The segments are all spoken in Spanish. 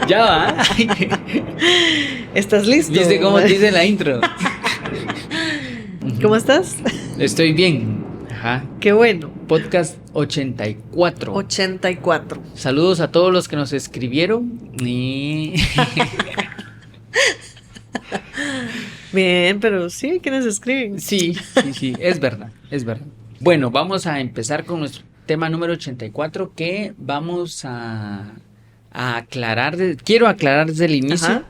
Ya va. ¿Estás listo? ¿Viste cómo te hice la intro? ¿Cómo estás? Estoy bien. Ajá. Qué bueno. Podcast 84. 84. Saludos a todos los que nos escribieron. Y... Bien, pero sí, ¿quiénes escriben? Sí, es verdad. Bueno, vamos a empezar con nuestro tema número 84 que vamos a aclarar. Quiero aclarar desde el inicio. Ajá.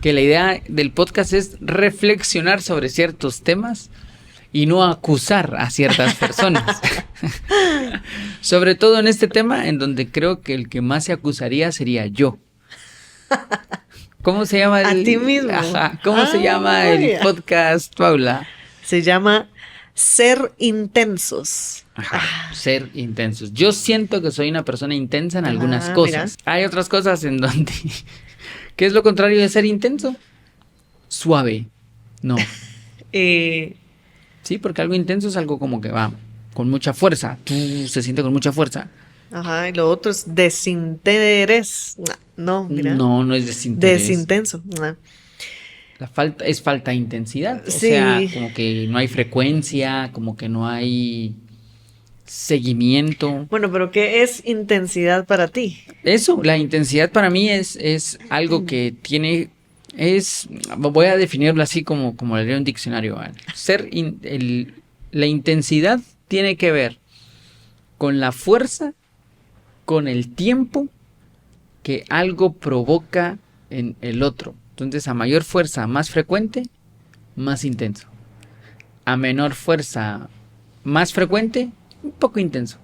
Que la idea del podcast es reflexionar sobre ciertos temas y no acusar a ciertas personas. Sobre todo en este tema en donde creo que el que más se acusaría sería yo. ¿Cómo se llama A ti mismo. Ajá. ¿Cómo se llama el podcast, Paula? Se llama Ser Intensos. Ajá, ser intensos. Yo siento que soy una persona intensa en algunas cosas. Mira. Hay otras cosas en donde... ¿Qué es lo contrario de ser intenso? Suave. No. Sí, porque algo intenso es algo como que va con mucha fuerza. Se siente con mucha fuerza. Ajá, y lo otro es desinterés. No, mira. No es desinterés. Desintenso. Es falta de intensidad. O Sí. sea, como que no hay frecuencia, como que no hay seguimiento. Bueno, pero ¿qué es intensidad para ti? Eso, la intensidad para mí es algo que tiene, voy a definirlo así como leería un diccionario. La intensidad tiene que ver con la fuerza, con el tiempo que algo provoca en el otro. Entonces, a mayor fuerza, más frecuente, más intenso. A menor fuerza, más frecuente, un poco intenso.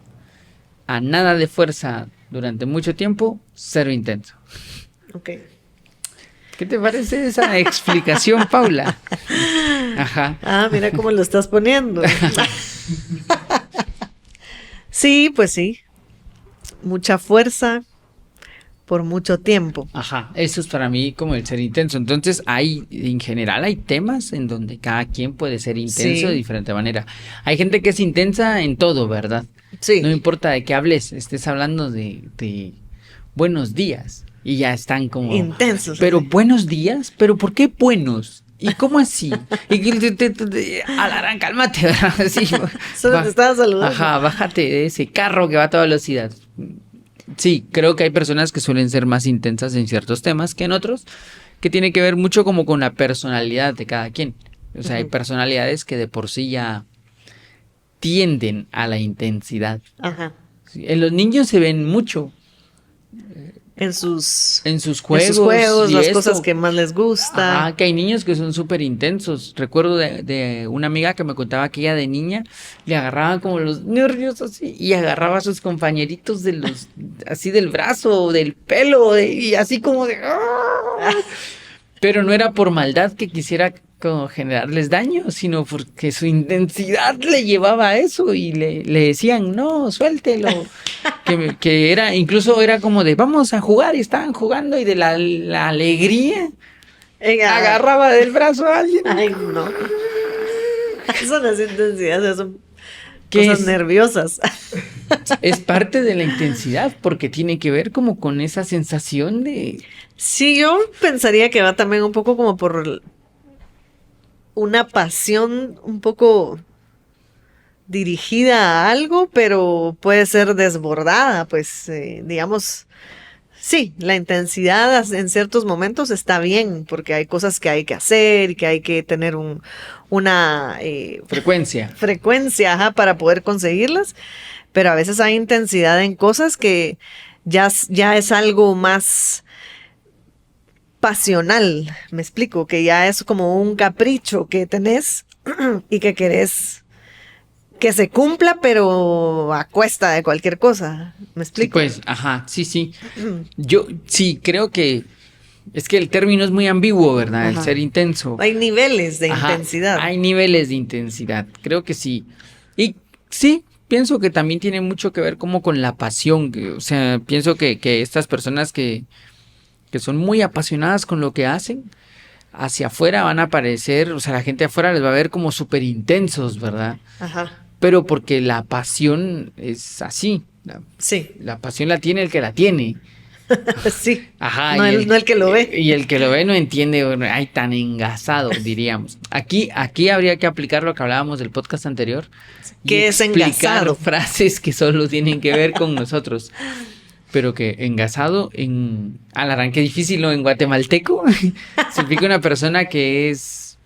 A nada de fuerza durante mucho tiempo, cero intenso. Ok. ¿Qué te parece esa explicación, Paula? Ajá. Ah, mira cómo lo estás poniendo. Sí, pues sí. Mucha fuerza por mucho tiempo. Ajá, eso es para mí como el ser intenso. Entonces en general hay temas en donde cada quien puede ser intenso de diferente manera. Hay gente que es intensa en todo, ¿verdad? Sí. No importa de qué hables, estés hablando de buenos días y ya están como... Intensos. Pero buenos días, ¿pero por qué buenos? ¿Y cómo así? Y Alarán, cálmate, ¿verdad? Sí, Solo te estaba saludando. Ajá, bájate de ese carro que va a toda velocidad. Sí, creo que hay personas que suelen ser más intensas en ciertos temas que en otros, que tiene que ver mucho como con la personalidad de cada quien. O sea, hay personalidades que de por sí ya tienden a la intensidad. Ajá. Sí, en los niños se ven mucho. En sus juegos, las cosas que más les gusta. Que hay niños que son súper intensos. Recuerdo de una amiga que me contaba que ella de niña le agarraba como los nervios así y agarraba a sus compañeritos así del brazo o del pelo y así como de... Pero no era por maldad que quisiera como generarles daño, sino porque su intensidad le llevaba a eso y le decían, no, suéltelo. que incluso era como de, vamos a jugar, y estaban jugando y de la alegría agarraba del brazo a alguien. Ay, no. Son las intensidades, son cosas nerviosas. Es parte de la intensidad porque tiene que ver como con esa sensación de... Sí, yo pensaría que va también un poco como por una pasión un poco dirigida a algo, pero puede ser desbordada, pues digamos, sí, la intensidad en ciertos momentos está bien, porque hay cosas que hay que hacer y que hay que tener una frecuencia, ajá, para poder conseguirlas, pero a veces hay intensidad en cosas que ya es algo más pasional, me explico, que ya es como un capricho que tenés y que querés que se cumpla, pero a cuesta de cualquier cosa, ¿me explico? Sí, pues, ajá, sí. Yo sí creo que es que el término es muy ambiguo, ¿verdad? Ajá. El ser intenso. Hay niveles de intensidad. Hay niveles de intensidad, creo que sí. Y sí, pienso que también tiene mucho que ver como con la pasión, o sea, pienso que estas personas que son muy apasionadas con lo que hacen, hacia afuera van a parecer, o sea, la gente afuera les va a ver como súper intensos, ¿verdad? Ajá. Pero porque la pasión es así. Sí. La pasión la tiene el que la tiene. Sí. Ajá. No el que lo ve. Y el que lo ve no entiende, bueno, ay, tan engasado, diríamos. Aquí habría que aplicar lo que hablábamos del podcast anterior. ¿Qué es explicar engasado? frases que solo tienen que ver con nosotros. Pero que engasado al arranque difícil o en guatemalteco significa una persona que es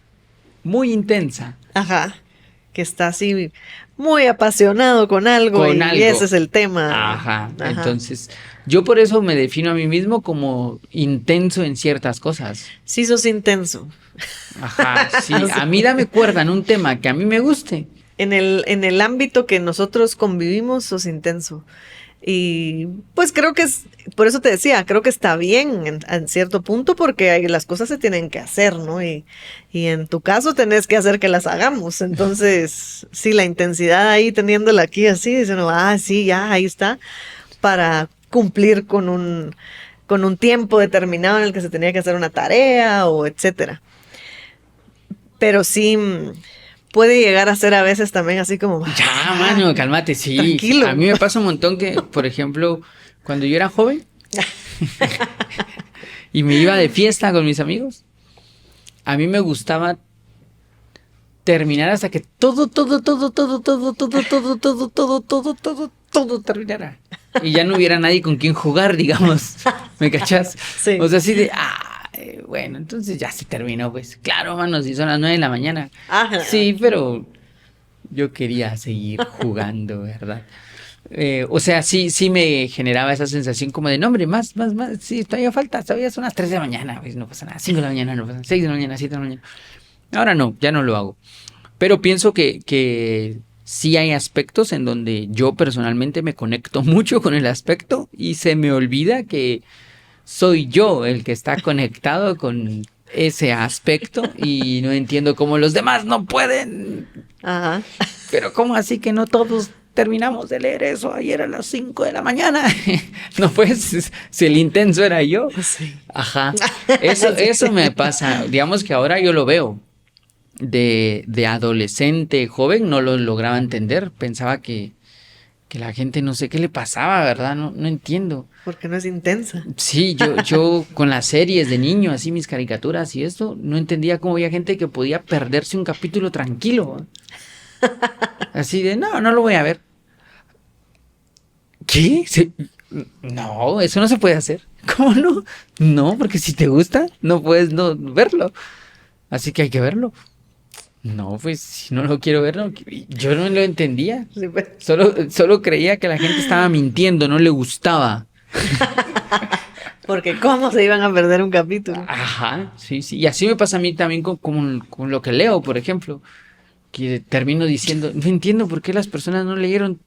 muy intensa. Ajá. Que está así muy apasionado con algo Con y algo. ese es el tema. Ajá. Entonces, yo por eso me defino a mí mismo como intenso en ciertas cosas. Sí, sos intenso. Ajá, sí. A mí dame cuerda en un tema que a mí me guste. En el ámbito que nosotros convivimos, sos intenso. Y pues creo que por eso te decía, creo que está bien en cierto punto porque las cosas se tienen que hacer, ¿no? Y en tu caso tenés que hacer que las hagamos. Entonces, sí, la intensidad ahí teniéndola aquí así, diciendo, sí, ya, ahí está, para cumplir con un tiempo determinado en el que se tenía que hacer una tarea o etcétera. Pero sí puede llegar a ser a veces también así como... Ya, mano, cálmate, sí. Tranquilo. A mí me pasa un montón que, por ejemplo, cuando yo era joven y me iba de fiesta con mis amigos, a mí me gustaba terminar hasta que todo terminara. Y ya no hubiera nadie con quien jugar, digamos. ¿Me cachas? Sí. O sea, así de, bueno, entonces ya se terminó, pues. Claro, mano, si son las 9 de la mañana. Ajá. Sí, pero yo quería seguir jugando, ¿verdad? O sea, sí me generaba esa sensación como de, no, hombre, más, sí, todavía falta, todavía son las 3 de la mañana, pues no pasa nada, 5 de la mañana, no pasa nada, 6 de la mañana, 7 de la mañana. Ahora no, ya no lo hago. Pero pienso que sí hay aspectos en donde yo personalmente me conecto mucho con el aspecto y se me olvida que soy yo el que está conectado con ese aspecto y no entiendo cómo los demás no pueden. Ajá. Pero ¿cómo así que no todos terminamos de leer eso ayer a las 5 de la mañana? No, pues, si el intenso era yo. Sí. Ajá. Eso me pasa. Digamos que ahora yo lo veo. De adolescente, joven, no lo lograba entender. Pensaba que la gente no sé qué le pasaba, ¿verdad? No entiendo. Porque no es intensa. Sí, yo con las series de niño, así mis caricaturas y esto, no entendía cómo había gente que podía perderse un capítulo tranquilo. Así de, no lo voy a ver. ¿Qué? No, eso no se puede hacer. ¿Cómo no? No, porque si te gusta, no puedes no verlo. Así que hay que verlo. No, pues si no lo quiero ver, no, yo no lo entendía. Sí, pues. Solo creía que la gente estaba mintiendo, no le gustaba. Porque ¿cómo se iban a perder un capítulo? Ajá, sí. Y así me pasa a mí también con lo que leo, por ejemplo. Que termino diciendo, no entiendo por qué las personas no leyeron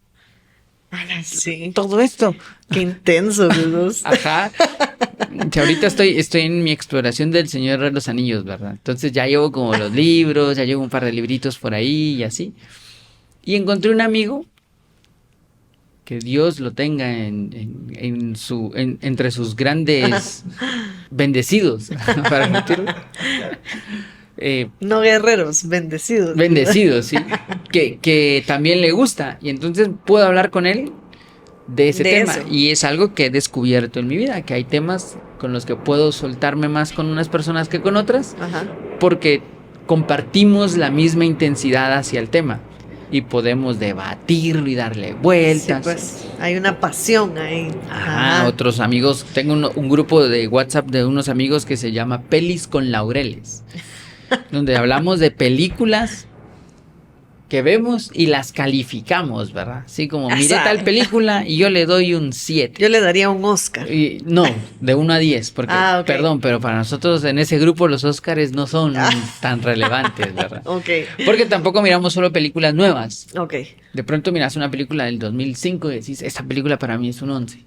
Sí. todo esto. Qué intenso, los dos. Ajá. Que ahorita estoy en mi exploración del Señor de los Anillos, ¿verdad? Entonces ya llevo como los libros, ya llevo un par de libritos por ahí y así. Y encontré un amigo, que Dios lo tenga entre sus grandes bendecidos, para mentirlo. No guerreros, bendecidos. Bendecidos, sí. Que también le gusta. Y entonces puedo hablar con él de ese tema. Eso. Y es algo que he descubierto en mi vida, que hay temas con los que puedo soltarme más con unas personas que con otras, Ajá. porque compartimos la misma intensidad hacia el tema. Y podemos debatirlo y darle Sí, vueltas. pues hay una pasión ahí. Ajá, otros amigos. Tengo un grupo de WhatsApp de unos amigos que se llama Pelis con Laureles, donde hablamos de películas que vemos y las calificamos, ¿verdad? Así como, miré Exacto. tal película y yo le doy un 7. Yo le daría un Oscar. No, de 1 a 10, porque, Ok. perdón, pero para nosotros en ese grupo los Óscares no son tan relevantes, ¿verdad? Ok. Porque tampoco miramos solo películas nuevas. Ok. De pronto miras una película del 2005 y decís, esta película para mí es un 11.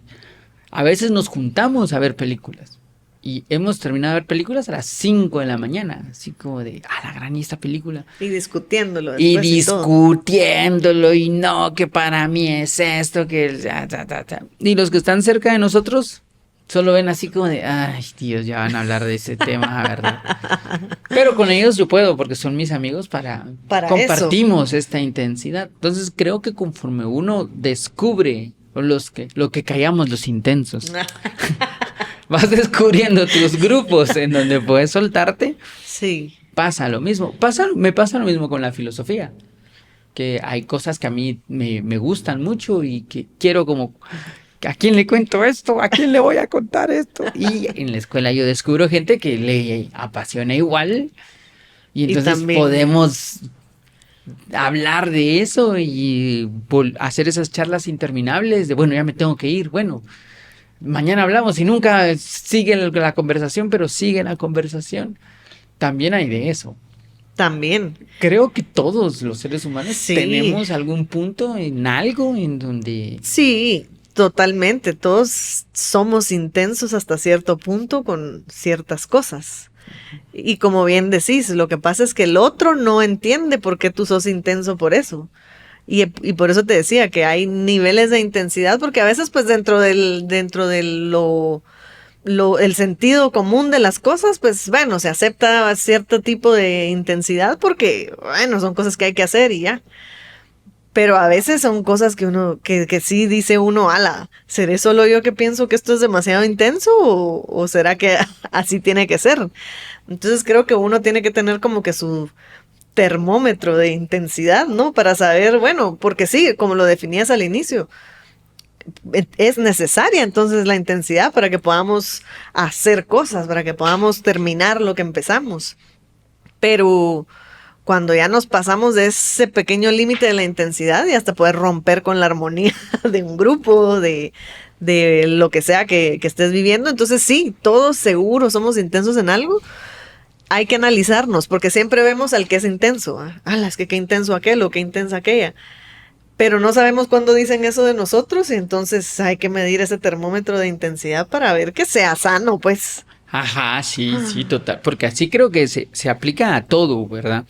A veces nos juntamos a ver películas. Y hemos terminado de ver películas a las 5 de la mañana. Así como de, la gran, ¿y esta película? Y discutiéndolo. Y después todo. discutiéndolo, y no, que para mí es esto, que... Y los que están cerca de nosotros, Solo ven así como de, ay, Dios, ya van a hablar de ese tema, ¿verdad? Pero con ellos yo puedo, porque son mis amigos Para compartimos esta intensidad. Entonces creo que conforme uno descubre lo que callamos los intensos, vas descubriendo tus grupos en donde puedes soltarte. Sí. Pasa lo mismo. Me pasa lo mismo con la filosofía. Que hay cosas que a mí me gustan mucho y que quiero como, ¿a quién le cuento esto? ¿A quién le voy a contar esto? Y en la escuela yo descubro gente que le apasiona igual y entonces podemos hablar de eso y hacer esas charlas interminables de, bueno, ya me tengo que ir, bueno, mañana hablamos y nunca sigue la conversación, pero sigue la conversación. También hay de eso. También. Creo que todos los seres humanos tenemos algún punto en algo en donde... Sí, totalmente. Todos somos intensos hasta cierto punto con ciertas cosas. Y como bien decís, lo que pasa es que el otro no entiende por qué tú sos intenso por eso. Y por eso te decía que hay niveles de intensidad, porque a veces pues dentro de el sentido común de las cosas, pues bueno, se acepta cierto tipo de intensidad porque, bueno, son cosas que hay que hacer y ya. Pero a veces son cosas que sí dice uno, ala, ¿seré solo yo que pienso que esto es demasiado intenso o será que así tiene que ser? Entonces creo que uno tiene que tener como que su termómetro de intensidad, ¿no? Para saber, bueno, porque sí, como lo definías al inicio, es necesaria entonces la intensidad para que podamos hacer cosas, para que podamos terminar lo que empezamos. Pero cuando ya nos pasamos de ese pequeño límite de la intensidad y hasta poder romper con la armonía de un grupo, de lo que sea que estés viviendo, entonces sí, todos seguros somos intensos en algo. Hay que analizarnos, porque siempre vemos al que es intenso. Es que qué intenso aquel o qué intensa aquella. Pero no sabemos cuándo dicen eso de nosotros y entonces hay que medir ese termómetro de intensidad para ver que sea sano, pues. Ajá, sí, total. Porque así creo que se aplica a todo, ¿verdad?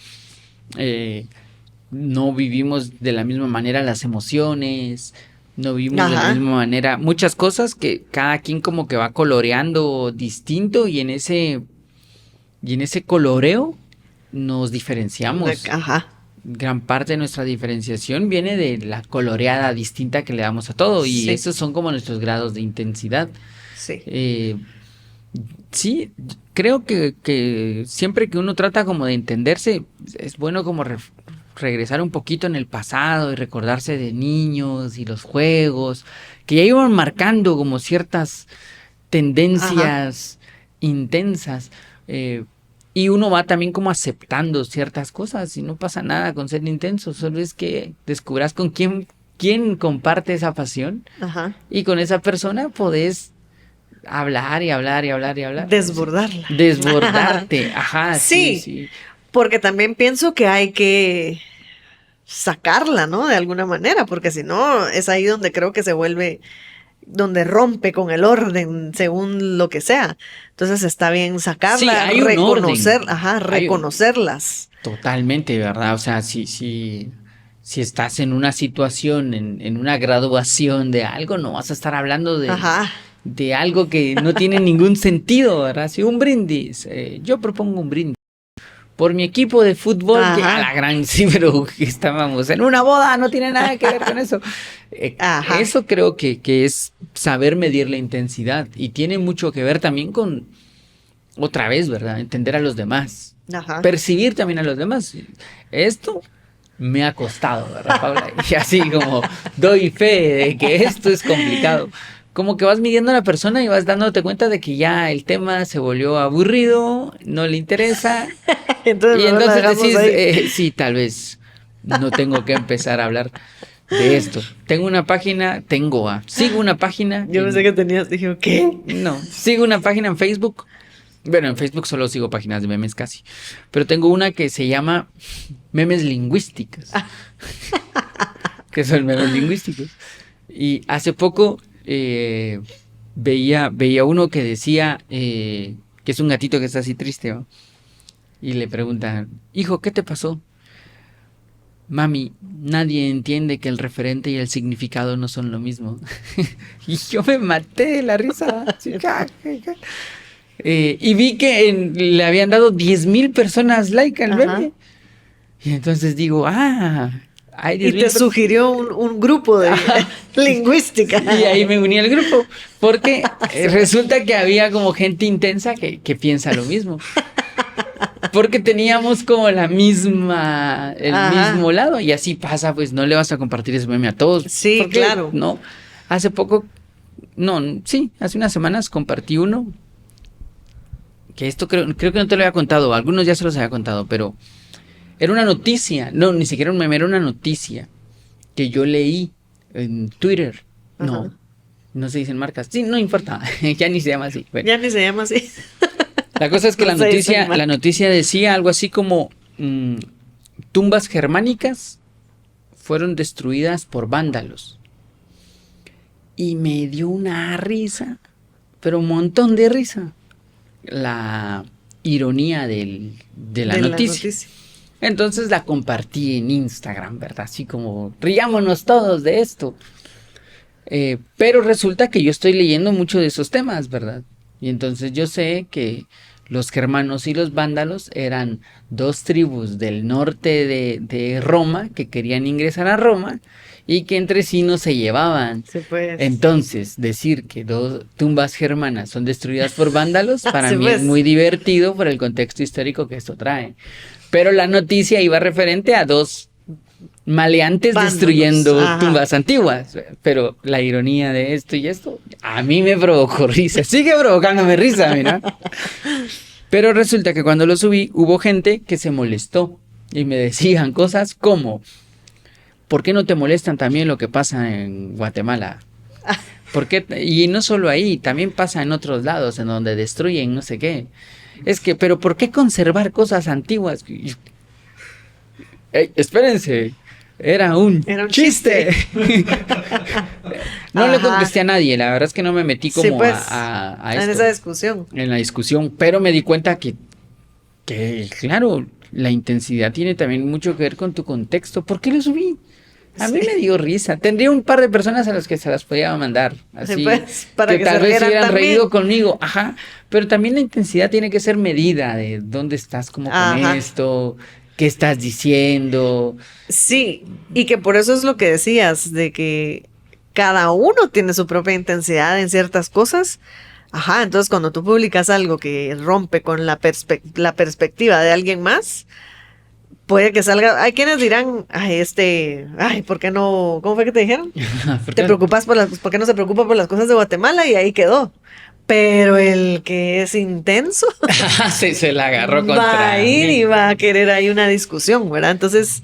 No vivimos de la misma manera las emociones, no vivimos de la misma manera muchas cosas que cada quien como que va coloreando distinto y en ese coloreo nos diferenciamos. Ajá. Gran parte de nuestra diferenciación viene de la coloreada distinta que le damos a todo y esos son como nuestros grados de intensidad. Sí. Sí, creo que siempre que uno trata como de entenderse, es bueno como regresar un poquito en el pasado y recordarse de niños y los juegos, que ya iban marcando como ciertas tendencias intensas. Y uno va también como aceptando ciertas cosas y no pasa nada con ser intenso, solo es que descubras con quién comparte esa pasión y con esa persona podés hablar y hablar y hablar y hablar. Desbordarla. Desbordarte, ajá, sí. Porque también pienso que hay que sacarla, ¿no? De alguna manera, porque si no, es ahí donde creo que se vuelve, donde rompe con el orden según lo que sea. Entonces está bien sacarla, hay reconocerlas. Totalmente, ¿verdad? O sea, si estás en una situación, en una graduación de algo, no vas a estar hablando de algo que no tiene ningún sentido, ¿verdad? Si un brindis, yo propongo un brindis por mi equipo de fútbol, que a la gran, sí, pero estábamos en una boda, no tiene nada que ver con eso. Eso creo que es saber medir la intensidad y tiene mucho que ver también con, otra vez, ¿verdad? Entender a los demás, percibir también a los demás. Esto me ha costado, ¿verdad, Paula? Y así como doy fe de que esto es complicado. Como que vas midiendo a la persona y vas dándote cuenta de que ya el tema se volvió aburrido, no le interesa. Entonces decís, sí, tal vez no tengo que empezar a hablar de esto. Sigo una página. Yo pensé que tenías, dije, ¿qué? No, sigo una página en Facebook. Bueno, en Facebook solo sigo páginas de memes casi. Pero tengo una que se llama Memes Lingüísticas. Que son memes lingüísticos. Y hace poco veía uno que decía que es un gatito que está así triste, ¿no? Y le preguntan, hijo, ¿qué te pasó? mami, nadie entiende que el referente y el significado no son lo mismo. Y yo me maté de la risa. Así, y vi que le habían dado 10,000 personas like al meme. Y entonces digo, hay 10,000 Y te sugirió un grupo de lingüística. Y ahí me uní al grupo, porque resulta que había como gente intensa que piensa lo mismo. Porque teníamos como el mismo lado, y así pasa, pues no le vas a compartir ese meme a todos. Sí, porque, claro. No, hace unas semanas compartí uno, que esto creo que no te lo había contado, algunos ya se los había contado, pero era una noticia, no, ni siquiera un meme, era una noticia que yo leí en Twitter. No se dicen marcas, sí, no importa, ya ni se llama así. Bueno. Ya ni se llama así. La cosa es que la noticia decía algo así como tumbas germánicas fueron destruidas por vándalos. Y me dio una risa, pero un montón de risa. La ironía de la noticia. Entonces la compartí en Instagram, ¿verdad? Así como, riámonos todos de esto. Pero resulta que yo estoy leyendo mucho de esos temas, ¿verdad? Y entonces yo sé que los germanos y los vándalos eran dos tribus del norte de Roma que querían ingresar a Roma y que entre sí no se llevaban. Sí, pues. Entonces, decir que dos tumbas germanas son destruidas por vándalos, para Sí, mí pues. es muy divertido por el contexto histórico que esto trae. Pero la noticia iba referente a dos maleantes Vándalos. destruyendo tumbas antiguas. Pero la ironía de esto y esto, a mí me provocó risa. Sigue provocándome risa, mira. Pero resulta que cuando lo subí, hubo gente que se molestó y me decían cosas como, ¿por qué no te molestan también lo que pasa en Guatemala? ¿Por qué? Y no solo ahí, también pasa en otros lados, en donde destruyen no sé qué. Es que, pero ¿por qué conservar cosas antiguas? Espérense, era un chiste. No le contesté a nadie, la verdad es que no me metí como sí, pues, a en esto, esa discusión. en la discusión, pero me di cuenta que claro, la intensidad tiene también mucho que ver con tu contexto. ¿Por qué lo subí? A mí me dio risa. Tendría un par de personas a las que se las podía mandar. Así, Sí, pues, para que tal se vez se rieran hubieran también. reído conmigo. Ajá. Pero también la intensidad tiene que ser medida de dónde estás como con esto, qué estás diciendo. Sí, y que por eso es lo que decías, de que cada uno tiene su propia intensidad en ciertas cosas. Ajá, entonces cuando tú publicas algo que rompe con la perspectiva de alguien más, puede que salga. Hay quienes dirán, ¿por qué no? ¿Cómo fue que te dijeron? Te preocupas ¿por qué no se preocupa por las cosas de Guatemala? Y ahí quedó. Pero el que es intenso se la agarró va contra a ir mí. y va a querer ahí una discusión, ¿verdad? Entonces,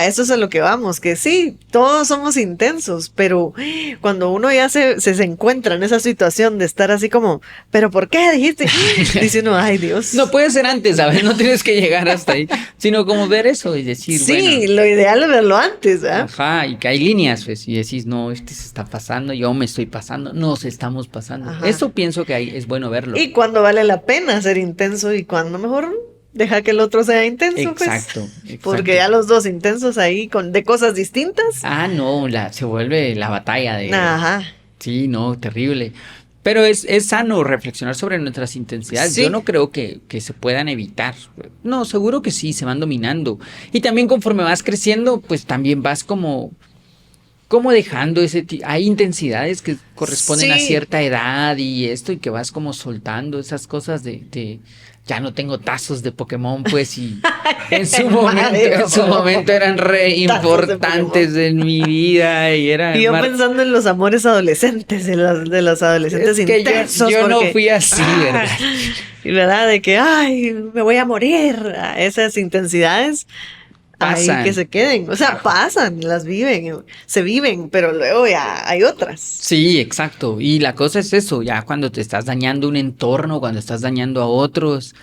eso es a lo que vamos, que sí, todos somos intensos, pero cuando uno ya se encuentra en esa situación de estar así como, ¿pero por qué dijiste? Dice uno, ay Dios. No puede ser antes, ¿sabes? No tienes que llegar hasta ahí, sino como ver eso y decir, sí, bueno. lo ideal es verlo antes, ¿verdad? Ajá, y que hay líneas, pues, y decís, no, se está pasando, yo me estoy pasando, nos estamos pasando. Ajá. Eso pienso que es bueno verlo. Y cuando vale la pena ser intenso y cuando mejor deja que el otro sea intenso, Exacto. Porque ya los dos intensos ahí de cosas distintas. No, se vuelve la batalla de... Ajá. Sí, no, terrible. Pero es sano reflexionar sobre nuestras intensidades. Sí. Yo no creo que se puedan evitar. No, seguro que sí, se van dominando. Y también conforme vas creciendo, pues también vas como dejando hay intensidades que corresponden a cierta edad y esto, y que vas como soltando esas cosas de ya no tengo tazos de Pokémon, pues, y en su momento eran re importantes en mi vida y yo pensando en los amores adolescentes, de los adolescentes es que intensos. yo no fui así, ¿verdad? Y verdad, de que, me voy a morir. Esas intensidades pasan. Ahí que se queden, o sea, pasan, se viven, pero luego ya hay otras. Sí, exacto, y la cosa es eso, ya cuando te estás dañando un entorno, cuando estás dañando a otros,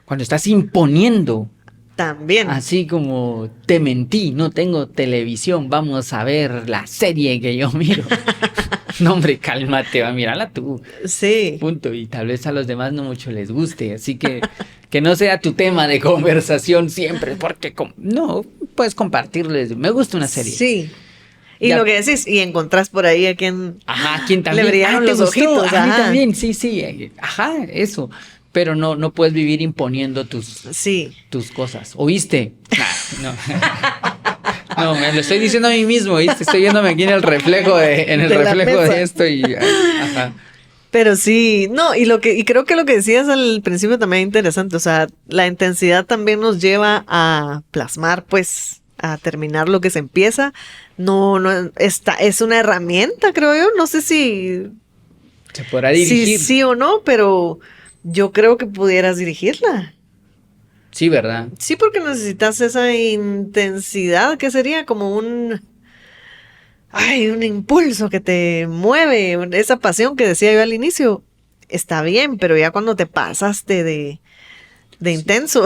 cuando estás imponiendo. También. Así como, te mentí, no tengo televisión, vamos a ver la serie que yo miro. No, hombre, cálmate, mírala tú. Sí. Punto, y tal vez a los demás no mucho les guste, así que no sea tu tema de conversación siempre, porque no, puedes compartirles, me gusta una serie. Sí. Y Ya. lo que decís, y encontrás por ahí a quien Ajá, ¿quién también? le brillaron ¿te los gustó? ojitos. A mí Ajá. también, sí. Ajá, eso. Pero no puedes vivir imponiendo Sí. tus cosas. ¿Oíste? No. No, me lo estoy diciendo a mí mismo, ¿viste? Estoy viéndome aquí en el reflejo De la mesa. de esto y ajá. Pero sí, no, y creo que lo que decías al principio también es interesante, o sea, la intensidad también nos lleva a plasmar, pues, a terminar lo que se empieza. No, es una herramienta, creo yo, no sé si Se podrá dirigir. sí o no, pero yo creo que pudieras dirigirla. Sí, ¿verdad? Sí, porque necesitas esa intensidad, que sería como un impulso que te mueve, esa pasión que decía yo al inicio. Está bien, pero ya cuando te pasaste de intenso,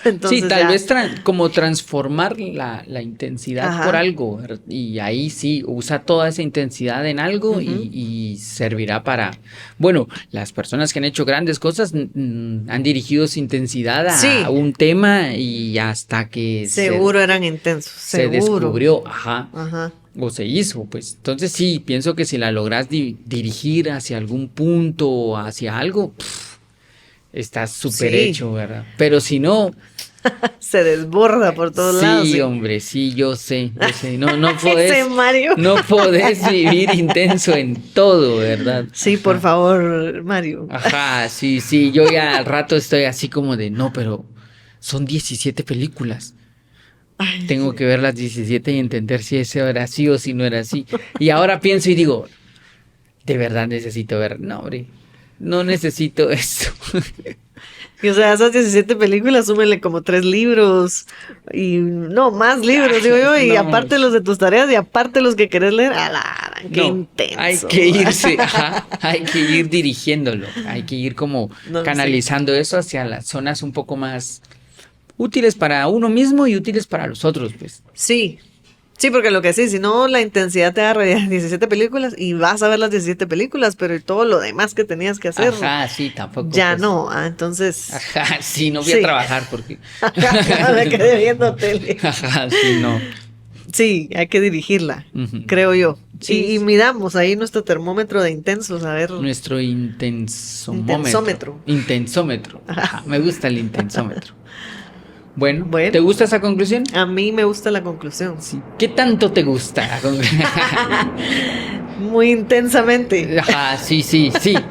entonces Sí, tal ya- vez como transformar la intensidad Ajá. por algo, ¿verdad? Y ahí sí, usa toda esa intensidad en algo Ujú. y servirá para... Bueno, las personas que han hecho grandes cosas han dirigido su intensidad a Sí. un tema y hasta que seguro eran intensos, se seguro. descubrió, ajá, Ajá. o se hizo, pues. Entonces sí, pienso que si la logras dirigir hacia algún punto o hacia algo, estás súper Sí. hecho, ¿verdad? Pero si no... Se desborda por todos Sí, lados. hombre, sí, yo sé. No podés, Ese Mario. no podés vivir intenso en todo, ¿verdad? Sí, por favor, Mario. Ajá, sí, yo ya al rato estoy así como de, no, pero son 17 películas. Ay, Tengo que ver las 17 y entender si eso era así o si no era así. Y ahora pienso y digo, de verdad necesito ver. No, hombre, no necesito eso. Y, o sea, esas 17 películas, súmele como 3 libros y no, más libros, digo yo, y No. aparte los de tus tareas y aparte los que querés leer, qué No, intenso. hay que irse, ajá, hay que ir dirigiéndolo, hay que ir como No, canalizando eso hacia las zonas un poco más útiles para uno mismo y útiles para los otros, pues. Sí, sí, porque lo que sí, si no, la intensidad te agarra 17 películas y vas a ver las 17 películas, pero todo lo demás que tenías que hacer, Ajá, sí, tampoco. ya pues. no, entonces, Ajá, sí, no voy Sí. a trabajar porque. me quedé viendo tele. Ajá, sí, no. Sí, hay que dirigirla, Ujú. creo yo. Sí, y sí. midamos ahí nuestro termómetro de intensos, a ver. Nuestro intensómetro. Intensómetro. Intensómetro. Ajá, me gusta el intensómetro. Bueno, Bueno. ¿te gusta esa conclusión? A mí me gusta la conclusión. Sí. ¿Qué tanto te gusta la conclusión? Muy intensamente. Ajá, sí,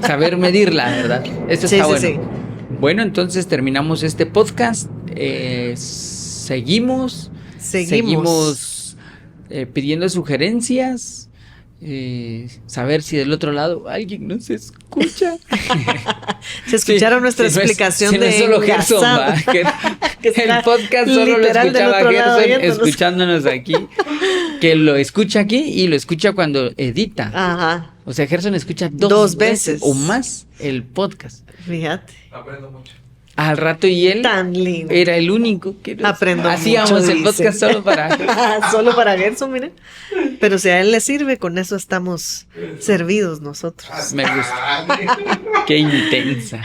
saber medirla, ¿verdad? Eso Sí, está sí, bueno. sí. Bueno, entonces terminamos este podcast. Seguimos pidiendo sugerencias. Saber si del otro lado alguien nos escucha. Se escucharon nuestra Si no es- explicación si no de es solo Gerson, engasado. ¿va? Que El está podcast solo lo literal del escuchaba otro lado Gerson viéndonos. escuchándonos aquí. Que lo escucha aquí y lo escucha cuando edita. Ajá, O sea, Gerson escucha Dos dos veces. veces o más el podcast. fíjate. Aprendo mucho. Al rato y él Tan lindo. era el único que Aprendo hacíamos mucho, el podcast dice. solo para Solo para Gerson, mire. Pero si a él le sirve, con eso estamos servidos nosotros. me gusta. Qué intensa.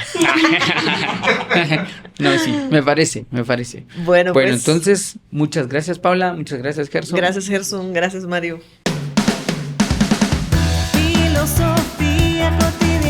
No, sí, me parece. Bueno, Bueno, pues, entonces, muchas gracias, Paula, muchas gracias, Gerson. gracias Gerson, gracias Mario. Filosofía cotidiana.